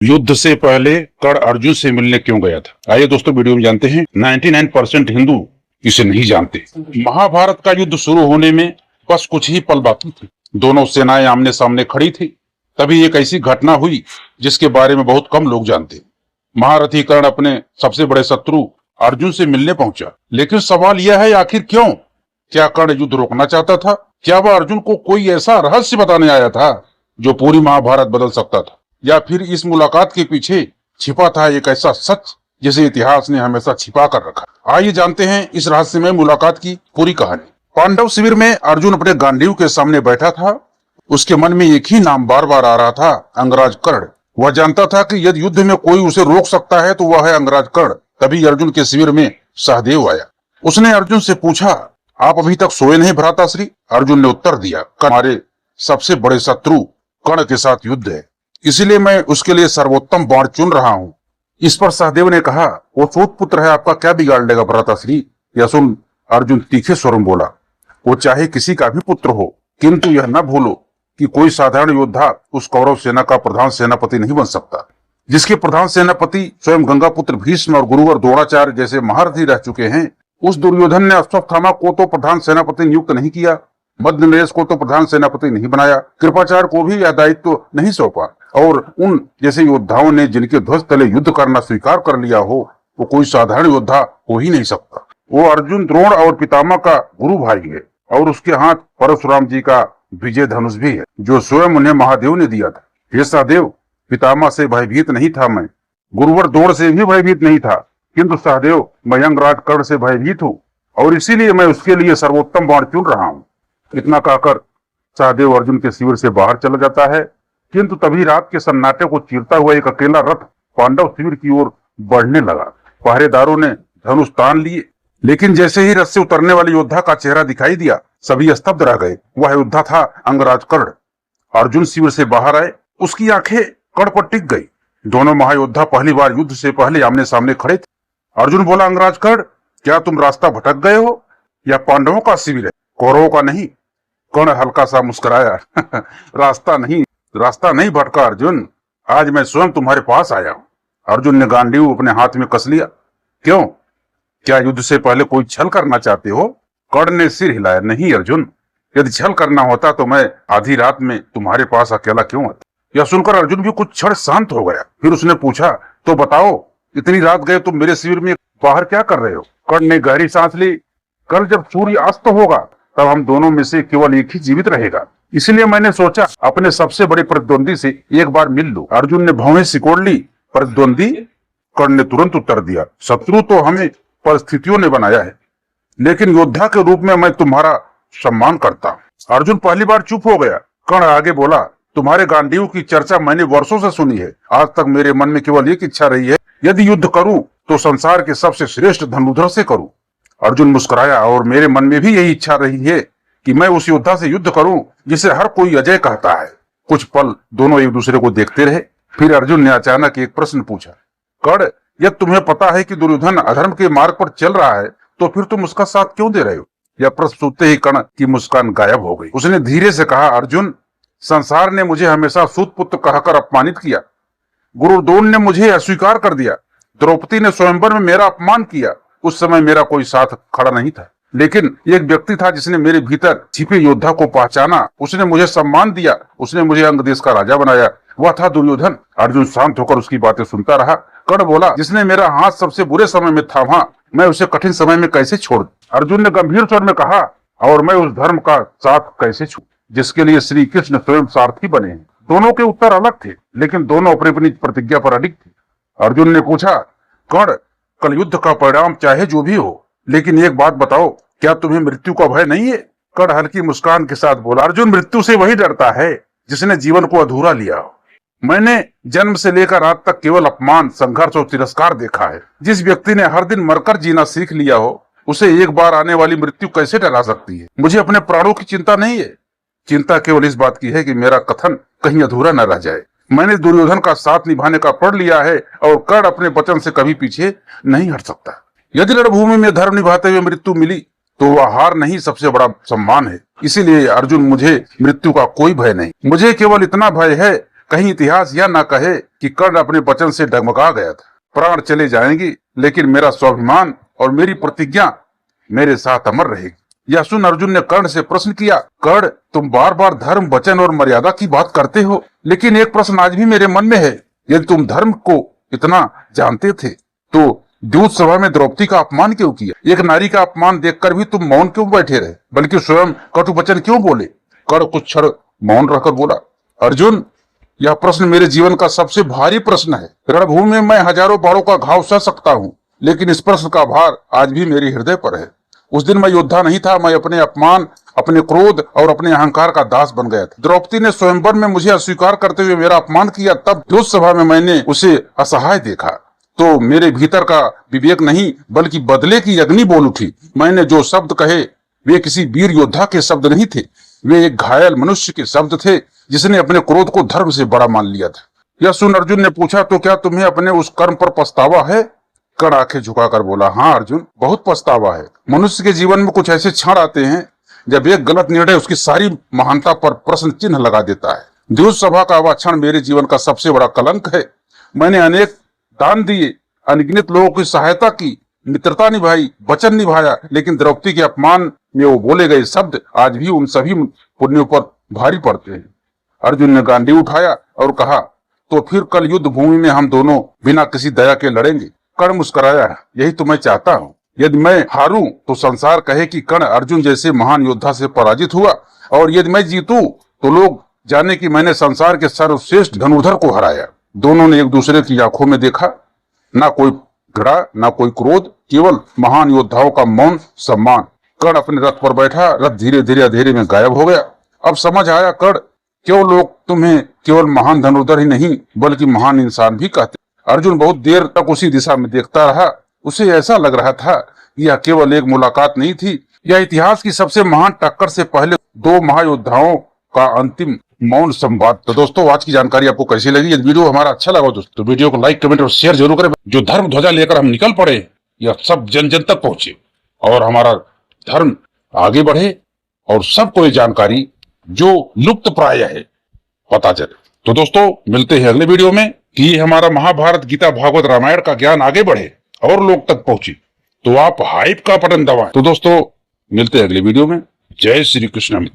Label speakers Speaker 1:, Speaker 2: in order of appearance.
Speaker 1: युद्ध से पहले कर्ण अर्जुन से मिलने क्यों गया था? आइए दोस्तों वीडियो में जानते हैं। 99% हिंदू इसे नहीं जानते। महाभारत का युद्ध शुरू होने में बस कुछ ही पल बाकी थे। दोनों सेनाएं आमने सामने खड़ी थी। तभी एक ऐसी घटना हुई जिसके बारे में बहुत कम लोग जानते। महारथी कर्ण अपने सबसे बड़े शत्रु अर्जुन से मिलने पहुंचा। लेकिन सवाल यह है, आखिर क्यों? क्या कर्ण युद्ध रोकना चाहता था? क्या वह अर्जुन को कोई ऐसा रहस्य बताने आया था जो पूरी महाभारत बदल सकता था? या फिर इस मुलाकात के पीछे छिपा था एक ऐसा सच जिसे इतिहास ने हमेशा छिपा कर रखा? आइए जानते हैं इस रहस्यमय मुलाकात की पूरी कहानी। पांडव शिविर में अर्जुन अपने गांडीव के सामने बैठा था। उसके मन में एक ही नाम बार बार आ रहा था, अंगराज कर्ण। वह जानता था कि यदि युद्ध में कोई उसे रोक सकता है तो वह है अंगराज कर्ण। तभी अर्जुन के शिविर में सहदेव आया। उसने अर्जुन से पूछा, आप अभी तक सोए नहीं भ्राताश्री? अर्जुन ने उत्तर दिया, हमारे सबसे बड़े शत्रु कर्ण के साथ युद्ध है, इसलिए मैं उसके लिए सर्वोत्तम बाण चुन रहा हूँ। इस पर सहदेव ने कहा, वो सूत पुत्र है, आपका क्या बिगाड़ लेगा भ्राताश्री? यह सुन अर्जुन तीखे स्वर में बोला, वो चाहे किसी का भी पुत्र हो, किंतु यह न भूलो कि कोई साधारण योद्धा उस कौरव सेना का प्रधान सेनापति नहीं बन सकता, जिसके प्रधान सेनापति स्वयं गंगा पुत्र भीष्म और गुरुवर द्रोणाचार्य जैसे महारथी रह चुके हैं। उस दुर्योधन ने अश्वत्थामा को तो प्रधान सेनापति नियुक्त नहीं किया, मध्य नरेश को तो प्रधान सेनापति नहीं बनाया, कृपाचार्य को भी यह दायित्व नहीं सौंपा, और उन जैसे योद्धाओं ने जिनके ध्वज तले युद्ध करना स्वीकार कर लिया हो, वो कोई साधारण योद्धा हो ही नहीं सकता। वो अर्जुन द्रोण और पितामह का गुरु भाई है, और उसके हाथ परशुराम जी का विजय धनुष भी है, जो स्वयं उन्हें महादेव ने दिया था। हे सहदेव, पितामह से भयभीत नहीं था मैं, गुरुवर द्रोण से भी भयभीत नहीं था, किंतु सहदेव मैं अंगराज कर्ण से भयभीत हूँ, और इसीलिए मैं उसके लिए सर्वोत्तम बाण चुन रहा हूँ। इतना कहकर सहदेव अर्जुन के शिविर से बाहर चला जाता है। किंतु तभी रात के सन्नाटे को चीरता हुआ एक अकेला रथ पांडव शिविर की ओर बढ़ने लगा। पहरेदारों ने धनुष तान लिए, लेकिन जैसे ही रथ से उतरने वाले योद्धा का चेहरा दिखाई दिया, सभी स्तब्ध रह गए। वह योद्धा था अंगराज कर्ण। अर्जुन शिविर से बाहर आए, उसकी आंखें कर्ण पर टिक गई। दोनों महायोद्धा पहली बार युद्ध से पहले आमने सामने खड़े थे। अर्जुन बोला, अंगराज कर्ण, क्या तुम रास्ता भटक गए हो? यह पांडवों का शिविर है, कौरवों का नहीं। कर्ण हल्का सा मुस्कुराया, रास्ता नहीं भटका अर्जुन, आज मैं स्वयं तुम्हारे पास आया हूं। अर्जुन ने गांडीव अपने हाथ में कस लिया। क्यों, क्या युद्ध से पहले कोई छल करना चाहते हो? कर्ण ने सिर हिलाया। नहीं अर्जुन, यदि छल करना होता तो मैं आधी रात में तुम्हारे पास अकेला क्यों आता? यह सुनकर अर्जुन भी कुछ क्षण शांत हो गया। फिर उसने पूछा, तो बताओ, इतनी रात गए तुम मेरे शिविर में बाहर क्या कर रहे हो? कर्ण ने गहरी सांस ली। कल जब सूर्य अस्त होगा तब हम दोनों में से केवल एक ही जीवित रहेगा, इसलिए मैंने सोचा अपने सबसे बड़े प्रतिद्वंदी से एक बार मिल लूं। अर्जुन ने भौहें सिकोड़ ली। प्रतिद्वंदी? कर्ण ने तुरंत उत्तर दिया, शत्रु तो हमें परिस्थितियों ने बनाया है, लेकिन योद्धा के रूप में मैं तुम्हारा सम्मान करता हूँ। अर्जुन पहली बार चुप हो गया। कर्ण आगे बोला, तुम्हारे गांडीव की चर्चा मैंने वर्षों से सुनी है। आज तक मेरे मन में केवल एक इच्छा रही है, यदि युद्ध करूं तो संसार के सबसे श्रेष्ठ धनुर्धर से करूं। अर्जुन मुस्कुराया, और मेरे मन में भी यही इच्छा रही है कि मैं उस योद्धा से युद्ध करूं जिसे हर कोई अजय कहता है। कुछ पल दोनों एक दूसरे को देखते रहे। फिर अर्जुन ने अचानक एक प्रश्न पूछा, कर्ण, यदि तुम्हें पता है कि दुर्योधन अधर्म के मार्ग पर चल रहा है, तो फिर तुम उसका साथ क्यों दे रहे हो? यह प्रश्न सुनते ही कर्ण की मुस्कान गायब हो गई। उसने धीरे से कहा, अर्जुन, संसार ने मुझे हमेशा सूत पुत्र कहकर अपमानित किया। गुरु द्रोण ने मुझे अस्वीकार कर दिया। द्रौपदी ने स्वयंवर में मेरा अपमान किया। उस समय मेरा कोई साथ खड़ा नहीं था, लेकिन एक व्यक्ति था जिसने मेरे भीतर छिपे योद्धा को पहचाना। उसने मुझे सम्मान दिया, उसने मुझे अंग देश का राजा बनाया। वह था दुर्योधन। अर्जुन शांत होकर उसकी बातें सुनता रहा। कर्ण बोला, जिसने मेरा हाथ सबसे बुरे समय में थामा, मैं उसे कठिन समय में कैसे छोड़? अर्जुन ने गंभीर स्वर में कहा, और मैं उस धर्म का साथ कैसे छू जिसके लिए श्री कृष्ण स्वयं सारथी बने हैं? दोनों के उत्तर अलग थे, लेकिन दोनों अपनी अपनी प्रतिज्ञा पर अडिग थे। अर्जुन ने पूछा, कर्ण, कल युद्ध का परिणाम चाहे जो भी हो, लेकिन एक बात बताओ, क्या तुम्हें मृत्यु का भय नहीं है? कर्ण हल्की मुस्कान के साथ बोला, अर्जुन, मृत्यु से वही डरता है जिसने जीवन को अधूरा लिया हो। मैंने जन्म से लेकर आज तक केवल अपमान, संघर्ष और तिरस्कार देखा है। जिस व्यक्ति ने हर दिन मरकर जीना सीख लिया हो, उसे एक बार आने वाली मृत्यु कैसे डरा सकती है? मुझे अपने प्राणों की चिंता नहीं है। चिंता केवल इस बात की है कि मेरा कथन कहीं अधूरा न रह जाए। मैंने दुर्योधन का साथ निभाने का प्रण लिया है, और कर्ण अपने वचन से कभी पीछे नहीं हट सकता। यदि रणभूमि में धर्म निभाते हुए मृत्यु मिली तो वह हार नहीं, सबसे बड़ा सम्मान है। इसीलिए अर्जुन, मुझे मृत्यु का कोई भय नहीं। मुझे केवल इतना भय है कहीं इतिहास यह न कहे कि कर्ण अपने वचन से डगमगा गया था। प्राण चले जाएंगे लेकिन मेरा स्वाभिमान और मेरी प्रतिज्ञा मेरे साथ अमर रहेगी। यह सुन अर्जुन ने कर्ण से प्रश्न किया, कर्ण तुम बार बार धर्म, वचन और मर्यादा की बात करते हो, लेकिन एक प्रश्न आज भी मेरे मन में है। यदि तुम धर्म को इतना जानते थे तो दूत सभा में द्रौपदी का अपमान क्यों किया? एक नारी का अपमान देखकर भी तुम मौन क्यों बैठे रहे, बल्कि स्वयं कटु वचन क्यों बोले? कर्ण कुछ क्षण मौन रहकर बोला, अर्जुन यह प्रश्न मेरे जीवन का सबसे भारी प्रश्न है। रणभूमि में मैं हजारों बाणों का घाव सह सकता हूँ, लेकिन इस प्रश्न का भार आज भी मेरे हृदय पर है। उस दिन मैं योद्धा नहीं था, मैं अपने अपमान, अपने क्रोध और अपने अहंकार का दास बन गया था। द्रौपदी ने स्वयंवर में मुझे अस्वीकार करते हुए मेरा अपमान किया, तब दूत सभा में मैंने उसे असहाय देखा तो मेरे भीतर का विवेक नहीं बल्कि बदले की अग्नि बोल उठी। मैंने जो शब्द कहे वे किसी वीर योद्धा के शब्द नहीं थे, वे एक घायल मनुष्य के शब्द थे जिसने अपने क्रोध को धर्म से बड़ा मान लिया था। यह सुन अर्जुन ने पूछा, तो क्या तुम्हें अपने उस कर्म पर पछतावा है? कर्ण आंखें झुकाकर बोला, हाँ अर्जुन, बहुत पछतावा है। मनुष्य के जीवन में कुछ ऐसे क्षण आते हैं जब एक गलत निर्णय उसकी सारी महानता पर प्रश्न चिन्ह लगा देता है। दूत सभा का वह क्षण मेरे जीवन का सबसे बड़ा कलंक है। मैंने अनेक दान दिए, अनगिनत लोगों की सहायता की, मित्रता निभाई, वचन निभाया, लेकिन द्रौपदी के अपमान में वो बोले गए शब्द आज भी उन सभी पुण्यों पर भारी पड़ते हैं। अर्जुन ने गांडी उठाया और कहा, तो फिर कल युद्ध भूमि में हम दोनों बिना किसी दया के लड़ेंगे। कर्ण मुस्कुराया, यही तो मैं चाहता हूँ। यदि मैं हारूं तो संसार कहे कि कर्ण अर्जुन जैसे महान योद्धा से पराजित हुआ, और यदि मैं जीतूं तो लोग जाने कि मैंने संसार के सर्वश्रेष्ठ धनुर्धर को हराया। दोनों ने एक दूसरे की आंखों में देखा, ना कोई घृणा ना कोई क्रोध, केवल महान योद्धाओं का मौन सम्मान। कर्ण अपने रथ पर बैठा, रथ धीरे धीरे अंधेरे में गायब हो गया। अब समझ आया, कर्ण क्यों लोग तुम्हें केवल महान धनुर्धर ही नहीं बल्कि महान इंसान भी कहते। अर्जुन बहुत देर तक उसी दिशा में देखता रहा। उसे ऐसा लग रहा था कि यह केवल एक मुलाकात नहीं थी, यह इतिहास की सबसे महान टक्कर से पहले दो महायोद्धाओं का अंतिम मौन संवाद। तो दोस्तों, आज की जानकारी आपको कैसी लगी? यदि वीडियो हमारा अच्छा लगा दोस्तों तो वीडियो को लाइक, कमेंट और शेयर जरूर करें। जो धर्म ध्वजा लेकर हम निकल पड़े यह सब जन जन तक पहुंचे और हमारा धर्म आगे बढ़े और सबको ये जानकारी जो लुप्त प्राय है पता चले। तो दोस्तों, मिलते हैं अगले वीडियो में कि हमारा महाभारत, गीता, भागवत, रामायण का ज्ञान आगे बढ़े और लोग तक पहुंचे। तो आप हाइप का बटन दबाएं। तो दोस्तों, मिलते हैं अगले वीडियो में। जय श्री कृष्ण।